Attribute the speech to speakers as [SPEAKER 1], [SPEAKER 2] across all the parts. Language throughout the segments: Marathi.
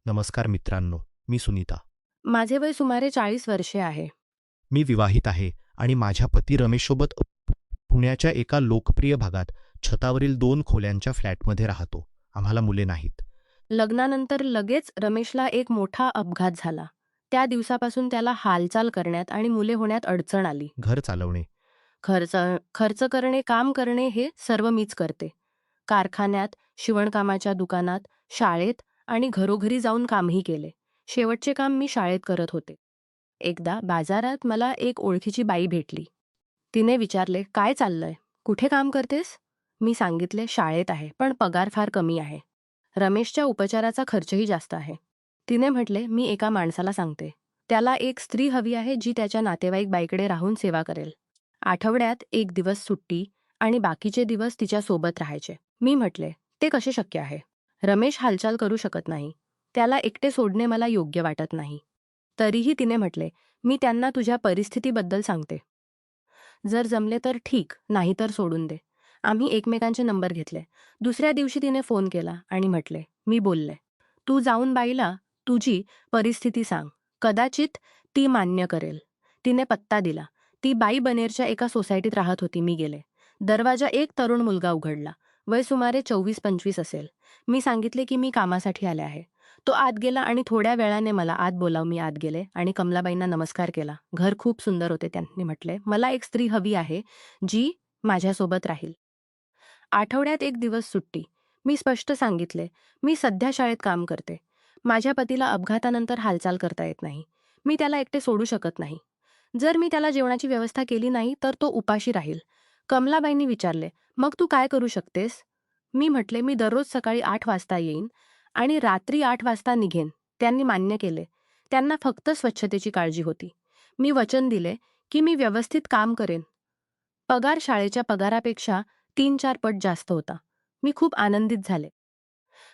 [SPEAKER 1] नमस्कार मित्रांनो, मी सुनीता.
[SPEAKER 2] माझे वय सुमारे 40 वर्षे आहे.
[SPEAKER 1] मी विवाहित आहे आणि माझ्या पती रमेशसोबत पुण्याच्या एका लोकप्रिय भागात छतावरील 2 खोल्यांच्या फ्लॅटमध्ये राहतो. आम्हाला मुले नाहीत.
[SPEAKER 2] लग्नानंतर लगेच रमेशला एक मोठा अपघात झाला. त्या दिवसापासून त्याला हालचाल करण्यात आणि मुले होण्यात अडचण आली.
[SPEAKER 1] घर चालवणे,
[SPEAKER 2] खर्च खर्च करणे, काम करणे हे सर्व मीच करते. कारखान्यात, शिवणकामाच्या दुकानात, शाळेत आणि घरोघरी जाऊन कामही केले. शेवटचे काम मी शाळेत करत होते. एकदा बाजारात मला एक ओळखीची बाई भेटली. तिने विचारले, "काय चाललंय? कुठे काम करतेस?" मी सांगितले, "शाळेत आहे, पण पगार फार कमी आहे. रमेशच्या उपचाराचा खर्चही जास्त आहे." तिने म्हटले, "मी एका माणसाला सांगते. त्याला एक स्त्री हवी आहे जी त्याच्या नातेवाईक बाईकडे राहून सेवा करेल. आठवड्यात 1 दिवस सुट्टी आणि बाकीचे दिवस तिच्या सोबत राहायचे." मी म्हटले, "ते कसे शक्य आहे? रमेश हालचाल करू शकत नाही. त्याला एकटे सोडणे मला योग्य वाटत नाही." तरीही तिने म्हटले, "मी त्यांना तुझ्या परिस्थितीबद्दल सांगते. जर जमले तर ठीक, नाही तर सोडून दे." आम्ही एकमेकांचे नंबर घेतले. दुसऱ्या दिवशी तिने फोन केला आणि म्हटले, "मी बोलले. तू जाऊन बाईला तुझी परिस्थिती सांग. कदाचित ती मान्य करेल." तिने पत्ता दिला. ती बाई बनेरच्या एका सोसायटीत राहत होती. मी गेले. दरवाजा एक तरुण मुलगा उघडला. वय सुमारे 24-25 असेल. मी सांगितले की मी कामासाठी आले आहे. तो आत गेला आणि थोड्या वेळाने मला आत बोलावून मी आत गेले आणि कमलाबाईंना नमस्कार केला. घर खूप सुंदर होते. त्यांनी म्हटले, "मला एक स्त्री हवी आहे जी माझ्यासोबत राहील. आठवड्यात 1 दिवस सुट्टी." मी स्पष्ट सांगितले, "मी सध्या शाळेत काम करते. माझ्या पतीला अपघातानंतर हालचाल करता येत नाही. मी त्याला एकटे सोडू शकत नाही. जर मी त्याला जेवणाची व्यवस्था केली नाही तर तो उपाशी राहील." कमलाबाईंनी विचारले, "मग तू काय करू शकतेस?" मी म्हटले, "मी दररोज सकाळी 8 वाजता येईन आणि रात्री 8 वाजता निघेन." त्यांनी मान्य केले. त्यांना फक्त स्वच्छतेची काळजी होती. मी वचन दिले की मी व्यवस्थित काम करेन. पगार शाळेच्या पगारापेक्षा 3-4 पट जास्त होता. मी खूप आनंदित झाले.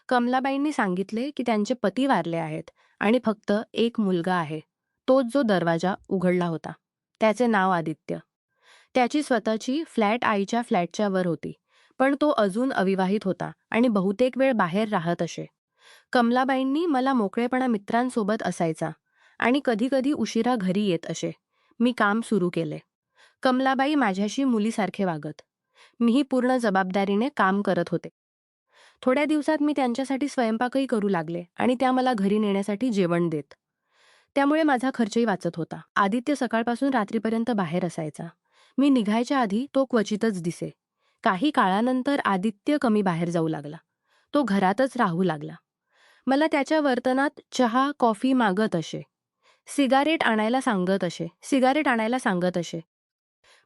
[SPEAKER 2] कमलाबाईंनी सांगितले की त्यांचे पती वारले आहेत आणि फक्त एक मुलगा आहे. तोच जो दरवाजा उघडला होता. त्याचे नाव आदित्य. त्याची स्वतःची फ्लॅट आईच्या फ्लॅटच्या वर होती. पण तो अजून अविवाहित होता आणि बहुतेक वेळ बाहेर राहत असे. कमलाबाईंनी मला मोकळेपणा मित्रांसोबत असायचा आणि कधीकधी उशिरा घरी येत असे. मी काम सुरू केले. कमलाबाई माझ्याशी मुलीसारखे वागत. मीही पूर्ण जबाबदारीने काम करत होते. थोड्या दिवसात मी त्यांच्यासाठी स्वयंपाकही करू लागले आणि त्या मला घरी नेण्यासाठी जेवण देत. त्यामुळे माझा खर्चही वाचत होता. आदित्य सकाळपासून रात्रीपर्यंत बाहेर असायचा. मी निघायच्या आधी तो क्वचितच दिसे. काही काळानंतर आदित्य कमी बाहेर जाऊ लागला. तो घरातच राहू लागला. मला त्याच्या वर्तनात चहा, कॉफी मागत असे. सिगारेट आणायला सांगत असे.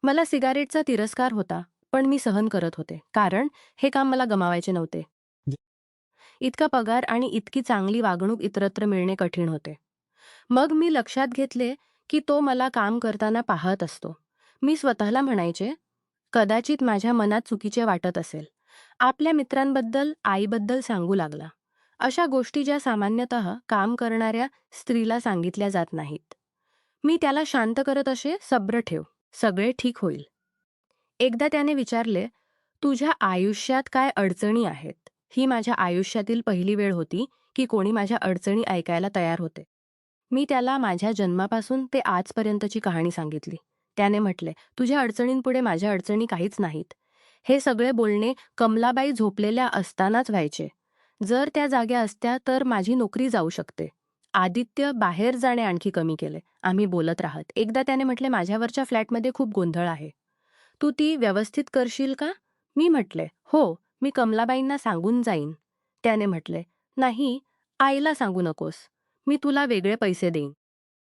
[SPEAKER 2] मला सिगारेटचा तिरस्कार होता, पण मी सहन करत होते. कारण हे काम मला गमावायचे नव्हते. इतका पगार आणि इतकी चांगली वागणूक इतरत्र मिळणे कठीण होते. मग मी लक्षात घेतले की तो मला काम करताना पाहत असतो. मी स्वतःला म्हणायचे, कदाचित माझ्या मनात चुकीचे वाटत असेल. आपल्या मित्रांबद्दल, आईबद्दल सांगू लागला. अशा गोष्टी ज्या सामान्यतः काम करणाऱ्या स्त्रीला सांगितल्या जात नाहीत. मी त्याला शांत करत असे, "सब्र ठेव, सगळे ठीक होईल." एकदा त्याने विचारले, "तुझ्या आयुष्यात काय अडचणी आहेत?" ही माझ्या आयुष्यातील पहिली वेळ होती की कोणी माझ्या अडचणी ऐकायला तयार होते. मी त्याला माझ्या जन्मापासून ते आजपर्यंतची कहाणी सांगितली. त्याने म्हटले, "तुझ्या अडचणींपुढे माझ्या अडचणी काहीच नाहीत." हे सगळे बोलणे कमलाबाई झोपलेल्या असतानाच व्हायचे. जर त्या जाग्या असत्या तर माझी नोकरी जाऊ शकते. आदित्य बाहेर जाणे आणखी कमी केले. आम्ही बोलत राहत. एकदा त्याने म्हटले, "माझ्यावरच्या फ्लॅटमध्ये खूप गोंधळ आहे. तू ती व्यवस्थित करशील का?" मी म्हटले, "हो, मी कमलाबाईंना सांगून जाईन." त्याने म्हटले, "नाही, आईला सांगू नकोस. मी तुला वेगळे पैसे देईन.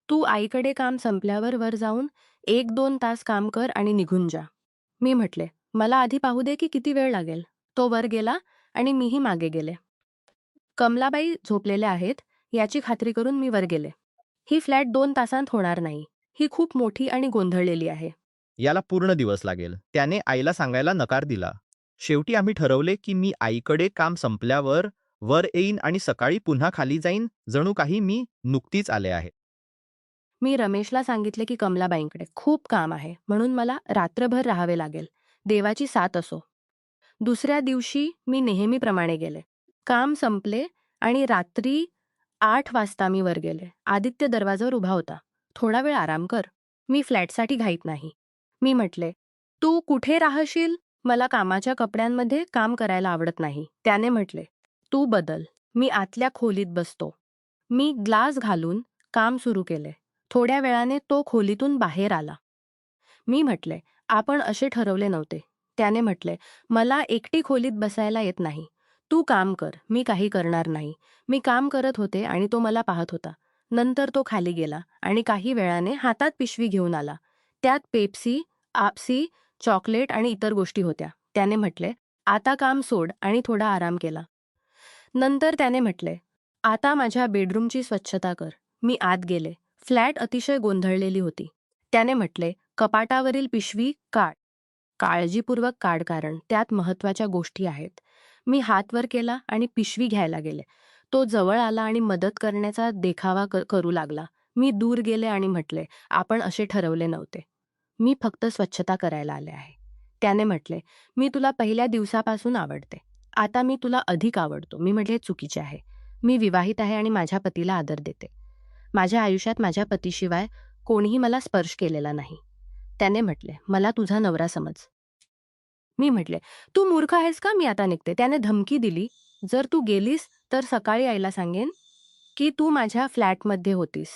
[SPEAKER 2] तू आईकडे काम संपल्यावर वर जाऊन 1-2 तास काम कर आणि निघून जा." मी म्हटले, "मला आधी पाहू दे की किती वेळ लागेल." तो वर गेला आणि मीही मागे गेले. कमलाबाई झोपलेल्या आहेत याची खात्री करून मी वर गेले. ही फ्लॅट 2 तासांत होणार नाही. ही खूप मोठी आणि गोंधळलेली आहे.
[SPEAKER 1] याला पूर्ण दिवस लागेल. त्याने आईला सांगायला नकार दिला. शेवटी आम्ही ठरवले की मी आईकडे काम संपल्यावर वर येईन आणि सकाळी पुन्हा खाली जाईन, जणू काही मी नुकतीच आले आहे.
[SPEAKER 2] मी रमेशला सांगितले की कमलाबाईंकडे खूप काम आहे म्हणून मला रात्रभर राहावे लागेल. देवाची साथ असो. दुसऱ्या दिवशी मी नेहमीप्रमाणे गेले. काम संपले आणि रात्री 8 वाजता मी वर गेले. आदित्य दरवाजावर उभा होता. "थोडा वेळ आराम कर." मी फ्लॅटसाठी घाईत नाही. मी म्हटले, "तू कुठे राहशील? मला कामाच्या कपड्यांमध्ये काम करायला आवडत नाही." त्याने म्हटले, "तू बदल. मी आतल्या खोलीत बसतो." मी ग्लास घालून काम सुरू केले. थोड्या वेळाने तो खोलीतून बाहेर आला. मी म्हटले, "आपण असे ठरवले नव्हते." त्याने म्हटले, "मला एकटी खोलीत बसायला येत नाही. तू काम कर, मी काही करणार नाही." मी काम करत होते आणि तो मला पाहत होता. नंतर तो खाली गेला आणि काही वेळाने हातात पिशवी घेऊन आला. त्यात पेप्सी, आप्सी, चॉकलेट आणि इतर गोष्टी होत्या. त्याने म्हटले, "आता काम सोड आणि थोडा आराम केला." नंतर त्याने म्हटले, "आता माझ्या बेडरूमची स्वच्छता कर." मी आत गेले. फ्लॅट अतिशय गोंधळलेली होती. त्याने म्हटले, "कपाटावरील पिशवी काढ." काळजीपूर्वक काढ कारण त्यात महत्त्वाच्या गोष्टी आहेत. मी हात वर केला आणि पिशवी घ्यायला गेले. तो जवळ आला आणि मदत करण्याचा देखावा करू लागला. मी दूर गेले आणि म्हटले, "आपण असे ठरवले नव्हते. मी फक्त स्वच्छता करायला आले आहे." त्याने म्हटले, "मी तुला पहिल्या दिवसापासून आवडते. आता मी तुला अधिक आवडतो." मी म्हटले, "हे चुकीचे आहे. मी विवाहित आहे आणि माझ्या पतीला आदर देते. माझ्या आयुष्यात माझ्या पतीशिवाय कोणीही मला स्पर्श केलेला नाही." त्याने म्हटले, "मला तुझा नवरा समज." मी म्हटले, "तू मूर्ख आहेस का? मी आता निघते." त्याने धमकी दिली, "जर तू गेलीस तर सकाळी आईला सांगेन की तू माझ्या फ्लॅटमध्ये होतीस."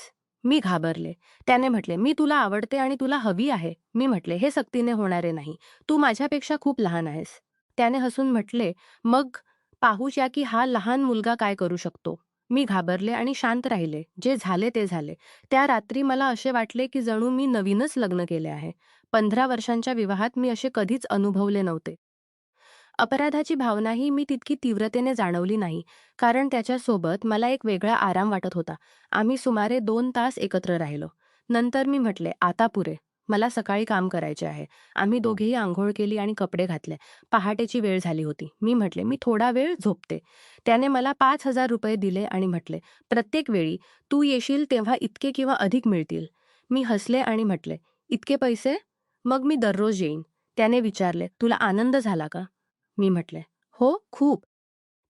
[SPEAKER 2] मी घाबरले. त्याने म्हटले, "मी तुला आवडते आणि तुला हवी आहे." मी म्हटले, "हे सक्तीने होणारे नाही. तू माझ्यापेक्षा खूप लहान आहेस." त्याने हसून म्हटले, "मग पाहूया की हा लहान मुलगा काय करू शकतो." मी घाबरले आणि शांत राहिले. जे झाले ते झाले. त्या रात्री मला असे वाटले की जणू मी नवीनच लग्न केले आहे. 15 वर्षांच्या विवाहात मी असे कधीच अनुभवले नव्हते. अपराधाची भावनाही मी तितकी तीव्रतेने जाणवली नाही, कारण त्याच्यासोबत मला एक वेगळा आराम वाटत होता. आम्ही सुमारे 2 तास एकत्र राहिलो. नंतर मी म्हटले, "आता पुरे. मला सकाळी काम करायचे आहे." आम्ही दोघेही अंघोळ केली आणि कपडे घातले. पहाटेची वेळ झाली होती. मी म्हटले, "मी थोडा वेळ झोपते." त्याने मला ₹5,000 दिले आणि म्हटले, "प्रत्येक वेळी तू येशील तेव्हा इतके किंवा अधिक मिळतील." मी हसले आणि म्हटले, "इतके पैसे? मग मी दररोज येईन." त्याने विचारले, "तुला आनंद झाला का?" मी म्हटले, "हो, खूप."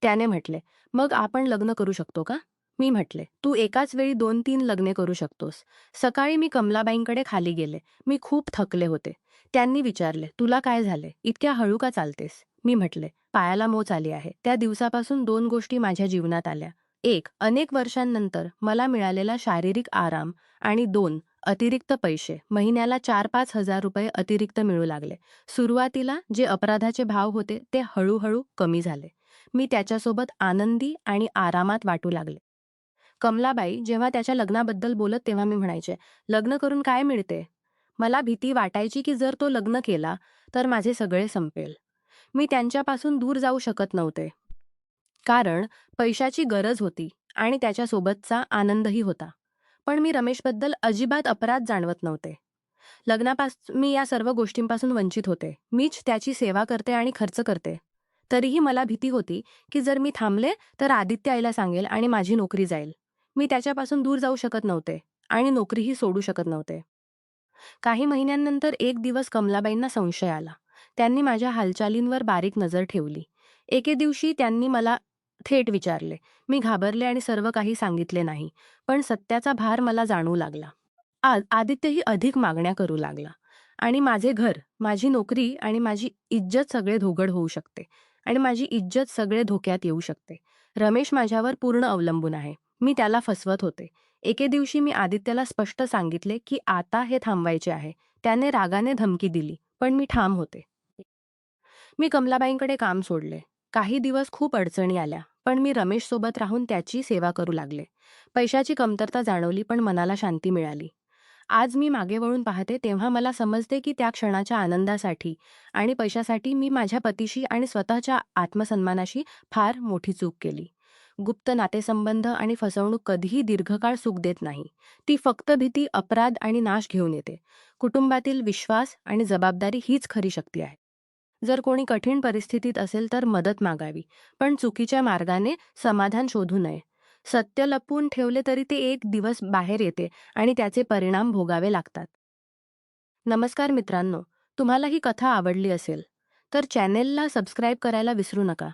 [SPEAKER 2] त्याने म्हटले, "मग आपण लग्न करू शकतो का?" मी म्हटले, "तू एकाच वेळी 2-3 लग्ने करू शकतोस." सकाळी मी कमलाबाईंकडे खाली गेले. मी खूप थकले होते. त्यांनी विचारले, "तुला काय झाले? इतक्या हळू का चालतेस?" मी म्हटले, "पायाला मोच आली आहे." त्या दिवसापासून 2 गोष्टी माझ्या जीवनात आल्या. 1. अनेक वर्षांनंतर मला मिळालेला शारीरिक आराम आणि 2. अतिरिक्त पैसे. महिन्याला 4-5 हजार रुपये अतिरिक्त मिळू लागले. सुरुवातीला जे अपराधाचे भाव होते ते हळूहळू कमी झाले. मी त्याच्यासोबत आनंदी आणि आरामात वाटू लागले. कमलाबाई जेव्हा त्याच्या लग्नाबद्दल बोलत तेव्हा मी म्हणायचे, "लग्न करून काय मिळते?" मला भीती वाटायची की जर तो लग्न केला तर माझे सगळे संपेल. मी त्यांच्यापासून दूर जाऊ शकत नव्हते. कारण पैशाची गरज होती आणि त्याच्यासोबतचा आनंदही होता. पण मी रमेशबद्दल अजिबात अपराध जाणवत नव्हते. मी या सर्व गोष्टींपासून वंचित होते. मीच त्याची सेवा करते आणि खर्च करते. तरीही मला भीती होती की जर मी थांबले तर आदित्य आईला सांगेल आणि माझी नोकरी जाईल. मी त्याच्यापासून दूर जाऊ शकत नव्हते आणि नोकरीही सोडू शकत नव्हते. काही महिन्यांनंतर एक दिवस कमलाबाईंना संशय आला. त्यांनी माझ्या हालचालींवर बारीक नजर ठेवली. एके दिवशी त्यांनी मला थेट विचारले. मी घाबरले आणि सर्व काही सांगितले नाही. पण सत्याचा भार मला जाणवू लागला. आज आदित्यही अधिक मागण्या करू लागला आणि माझे घर, माझी नोकरी आणि माझी इज्जत सगळे धोगड होऊ शकते आणि माझी इज्जत सगळे धोक्यात येऊ शकते. रमेश माझ्यावर पूर्ण अवलंबून आहे. मी त्याला फसवत होते. एके दिवशी मी आदित्यला स्पष्ट सांगितले की आता हे थांबवायचे आहे. त्याने रागाने धमकी दिली, पण मी ठाम होते. मी कमलाबाईंकडे काम सोडले. काही दिवस खूप अडचणी आल्या, पण मी रमेशसोबत राहून त्याची सेवा करू लागले. पैशाची कमतरता जाणवली, पण मनाला शांती मिळाली. आज मी मागे वळून पाहते तेव्हा मला समजते की त्या क्षणाच्या आनंदासाठी आणि पैशासाठी मी माझ्या पतीशी आणि स्वतःच्या आत्मसन्मानाशी फार मोठी चूक केली. गुप्त नातेसंबंध आणि फसवणूक कधीही दीर्घकाळ सुख देत नाही. ती फक्त भीती, अपराध आणि नाश घेऊन येते. कुटुंबातील विश्वास आणि जबाबदारी हीच खरी शक्ती आहे. जर कोणी कठीण परिस्थितीत असेल तर मदत मागावी, पण चुकीच्या मार्गाने समाधान शोधू नये. सत्य लपवून ठेवले तरी ते एक दिवस बाहेर येते आणि त्याचे परिणाम भोगावे लागतात. नमस्कार मित्रांनो, तुम्हाला ही कथा आवडली असेल तर चॅनेलला सबस्क्राईब करायला विसरू नका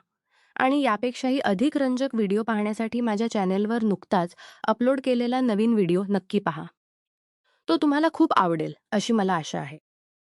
[SPEAKER 2] आणि यापेक्षाही अधिक रंजक व्हिडिओ पाहण्यासाठी माझ्या चॅनेलवर नुकताच अपलोड केलेला नवीन व्हिडिओ नक्की पहा. तो तुम्हाला खूप आवडेल अशी मला आशा आहे.